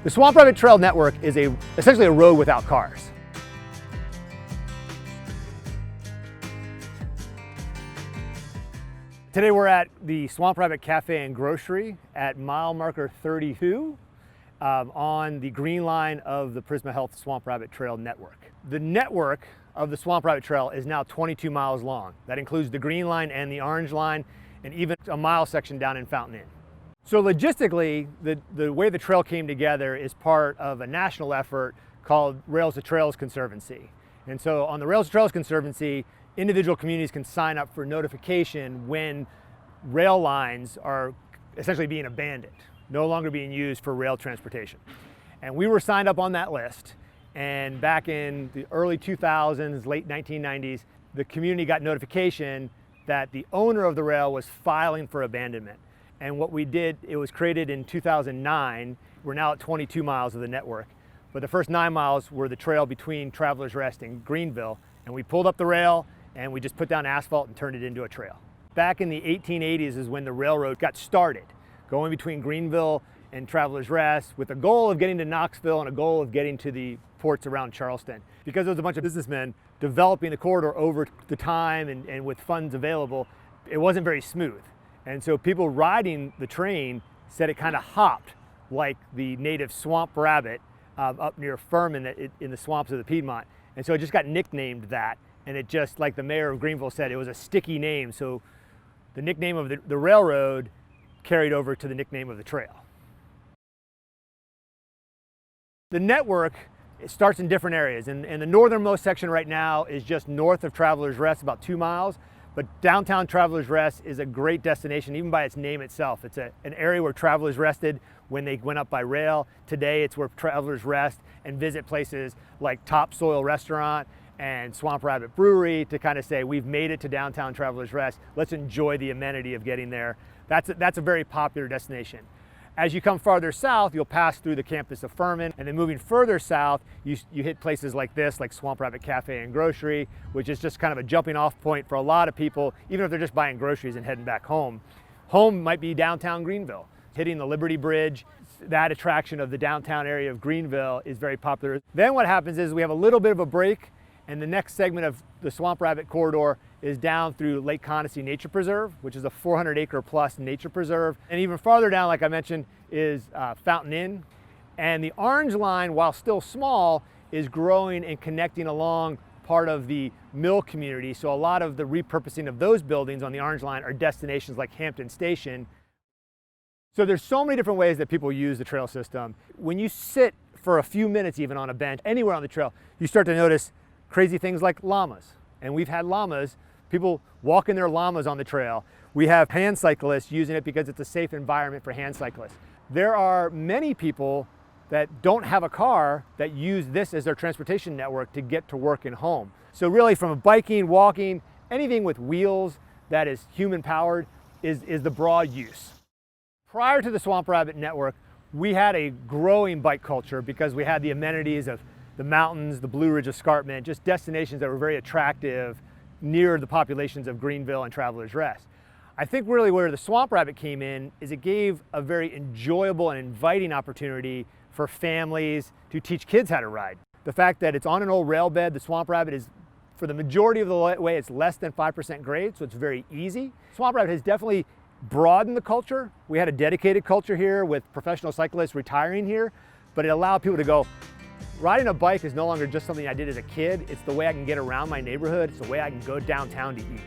The Swamp Rabbit Trail Network is essentially a road without cars. Today we're at the Swamp Rabbit Cafe and Grocery at mile marker 32 on the green line of the Prisma Health Swamp Rabbit Trail Network. The network of the Swamp Rabbit Trail is now 22 miles long. That includes the green line and the orange line, and even a mile section down in Fountain Inn. So logistically, the way the trail came together is part of a national effort called Rails to Trails Conservancy. And so on the Rails to Trails Conservancy, individual communities can sign up for notification when rail lines are essentially being abandoned, no longer being used for rail transportation. And we were signed up on that list. And back in the early 2000s, late 1990s, the community got notification that the owner of the rail was filing for abandonment. And what we did, it was created in 2009. We're now at 22 miles of the network. But the first 9 miles were the trail between Travelers Rest and Greenville. And we pulled up the rail and we just put down asphalt and turned it into a trail. Back in the 1880s is when the railroad got started, going between Greenville and Travelers Rest with a goal of getting to Knoxville and a goal of getting to the ports around Charleston. Because there was a bunch of businessmen developing the corridor over the time and with funds available, it wasn't very smooth. And so people riding the train said it kind of hopped like the native swamp rabbit up near Furman in the swamps of the Piedmont. And so it just got nicknamed that. And it just, like the mayor of Greenville said, it was a sticky name. So the nickname of the railroad carried over to the nickname of the trail. The network, it starts in different areas. And the northernmost section right now is just north of Travelers Rest, about 2 miles. But downtown Travelers Rest is a great destination, even by its name itself. It's an area where travelers rested when they went up by rail. Today, it's where travelers rest and visit places like Topsoil Restaurant and Swamp Rabbit Brewery to kind of say, we've made it to downtown Travelers Rest. Let's enjoy the amenity of getting there. That's a very popular destination. As you come farther south, you'll pass through the campus of Furman, and then moving further south, you hit places like this, like Swamp Rabbit Cafe and Grocery, which is just kind of a jumping off point for a lot of people, even if they're just buying groceries and heading back home. Home might be downtown Greenville. Hitting the Liberty Bridge, that attraction of the downtown area of Greenville is very popular. Then what happens is we have a little bit of a break, and the next segment of the Swamp Rabbit corridor is down through Lake Conestee Nature Preserve, which is a 400-acre plus nature preserve. And even farther down, like I mentioned, is Fountain Inn. And the orange line, while still small, is growing and connecting along part of the mill community. So a lot of the repurposing of those buildings on the orange line are destinations like Hampton Station. So there's so many different ways that people use the trail system. When you sit for a few minutes even on a bench, anywhere on the trail, you start to notice crazy things like llamas. And we've had llamas, people walking their llamas on the trail. We have hand cyclists using it because it's a safe environment for hand cyclists. There are many people that don't have a car that use this as their transportation network to get to work and home. So really from biking, walking, anything with wheels that is human powered is the broad use. Prior to the Swamp Rabbit Network, we had a growing bike culture because we had the amenities of the mountains, the Blue Ridge Escarpment, just destinations that were very attractive near the populations of Greenville and Travelers Rest. I think really where the Swamp Rabbit came in is it gave a very enjoyable and inviting opportunity for families to teach kids how to ride. The fact that it's on an old rail bed, the Swamp Rabbit is, for the majority of the way, it's less than 5% grade, so it's very easy. Swamp Rabbit has definitely broadened the culture. We had a dedicated culture here with professional cyclists retiring here, but it allowed people to go, riding a bike is no longer just something I did as a kid. It's the way I can get around my neighborhood. It's the way I can go downtown to eat.